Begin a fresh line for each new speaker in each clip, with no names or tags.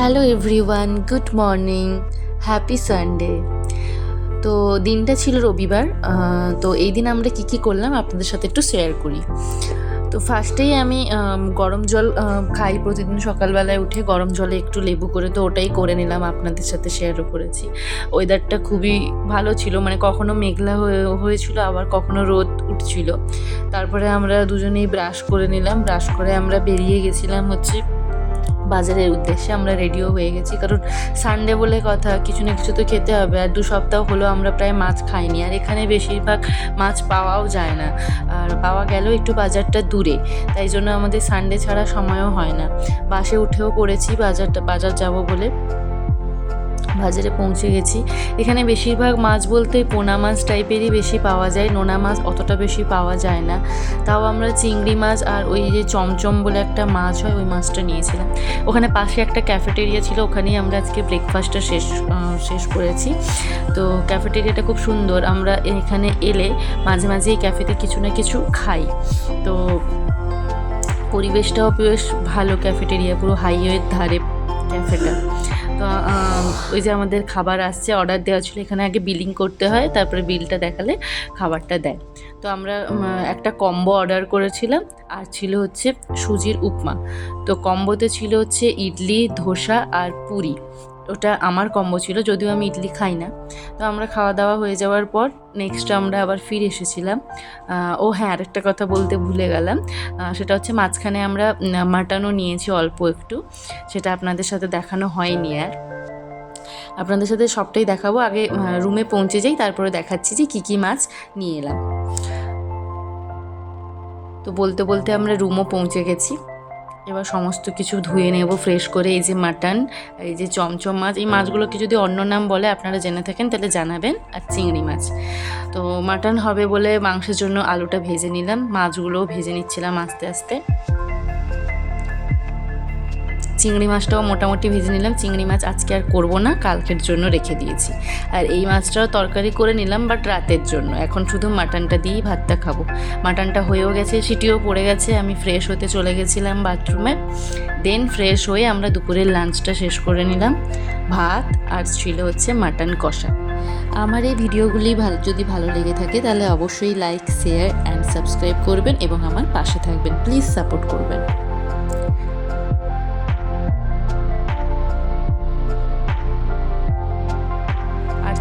Hello everyone, good morning, happy Sunday. তো দিনটা ছিল রবিবার। তো এই দিন আমরা কী করলাম আপনাদের সাথে একটু শেয়ার করি। তো ফার্স্টেই আমি গরম জল খাই প্রতিদিন সকালবেলায় উঠে, গরম জলে একটু লেবু করে, তো ওটাই করে নিলাম, আপনাদের সাথে শেয়ারও করেছি। ওয়েদারটা খুবই ভালো ছিল, মানে কখনো মেঘলা হয়েছিল, আবার কখনো রোদ উঠছিল। তারপরে আমরা দুজনেই ব্রাশ করে নিলাম, ব্রাশ করে আমরা বেরিয়ে গেছিলাম হচ্ছে বাজারের উদ্দেশ্যে। আমরা রেডিও হয়ে গেছি, কারণ সানডে বলে কথা, কিছু না কিছু তো খেতে হবে। আর 2 সপ্তাহ হলো আমরা প্রায় মাছ খাইনি, আর এখানে বেশিরভাগ মাছ পাওয়াও যায় না, আর পাওয়া গেলেও একটু বাজারটা দূরে, তাই জন্য আমাদের সানডে ছাড়া সময়ও হয় না। বাসে উঠেও পড়েছি বাজার যাব বলে। বাজারে পৌঁছে গেছি। এখানে বেশিরভাগ মাছ বলতে পোনা মাছ টাইপেরই বেশি পাওয়া যায়, নোনা মাছ অতটা বেশি পাওয়া যায় না। তাও আমরা চিংড়ি মাছ আর ওই যে চমচম বলে একটা মাছ হয়, ওই মাছটা নিয়েছিলাম। ওখানে পাশে একটা ক্যাফেটেরিয়া ছিল, ওখানেই আমরা আজকে ব্রেকফাস্টটা শেষ করেছি। তো ক্যাফেটেরিয়াটা খুব সুন্দর। আমরা এখানে এলে মাঝে মাঝে এই ক্যাফেতে কিছু না কিছু খাই। তো পরিবেশটাও বেশ ভালো, ক্যাফেটেরিয়া পুরো হাইওয়ের ধারে ক্যাফেটা। তো ওই যে আমাদের খাবার আসছে, অর্ডার দেওয়া ছিল, এখানে আগে বিলিং করতে হয়, তারপরে বিলটা দেখালে খাবারটা দেয়। তো আমরা একটা কম্বো অর্ডার করেছিলাম, আর ছিল হচ্ছে সুজির উপমা। তো কম্বোতে ছিল হচ্ছে ইডলি, ধোসা আর পুরি। ওটা আমার কম্বো ছিল, যদিও আমি ইডলি খাই না। তো আমরা খাওয়া দাওয়া হয়ে যাওয়ার পর নেক্সট আমরা আবার ফিরে এসেছিলাম। ও হ্যাঁ, আরেকটা কথা বলতে ভুলে গেলাম, সেটা হচ্ছে মাঝখানে আমরা মাটনও নিয়েছি অল্প একটু, সেটা আপনাদের সাথে দেখানো হয়নি। আর আপনাদের সাথে সবটাই দেখাবো, আগে রুমে পৌঁছে যাই, তারপরে দেখাচ্ছি যে কী মাছ নিয়ে এলাম। তো বলতে বলতে আমরা রুমও পৌঁছে গেছি। এবার সমস্ত কিছু ধুয়ে নেব ফ্রেশ করে। এই যে মাটন, এই যে চমচম মাছ, এই মাছগুলোকে যদি অন্য নাম বলে আপনারা জেনে থাকেন তাহলে জানাবেন, আর চিংড়ি মাছ। তো মাটন হবে বলে মাংসের জন্য আলুটা ভেজে নিলাম, মাছগুলোও ভেজে নিচ্ছিলাম আস্তে আস্তে। চিংড়ি মাছটাও মোটামুটি ভেজে নিলাম। চিংড়ি মাছ আজকে আর করবো না, কালকের জন্য রেখে দিয়েছি। আর এই মাছটাও তরকারি করে নিলাম, বাট রাতের জন্য। এখন শুধু মাটনটা দিয়েই ভাতটা খাবো। মাটনটা হয়েও গেছে, সিটিও পড়ে গেছে। আমি ফ্রেশ হতে চলে গেছিলাম বাথরুমে। দেন ফ্রেশ হয়ে আমরা দুপুরের লাঞ্চটা শেষ করে নিলাম। ভাত আর ছিল হচ্ছে মাটন কষা। আমার এই ভিডিওগুলি যদি ভালো লেগে থাকে তাহলে অবশ্যই লাইক, শেয়ার অ্যান্ড সাবস্ক্রাইব করবেন, এবং আমার পাশে থাকবেন। প্লিজ সাপোর্ট করবেন।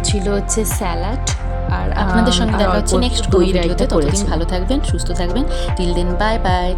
ছিল হচ্ছে স্যালাড। আর আপনাদের সঙ্গে দেখা হচ্ছে নেক্সট ভিডিওতে। ততদিন ভালো থাকবেন, সুস্থ থাকবেন। Till then, bye by.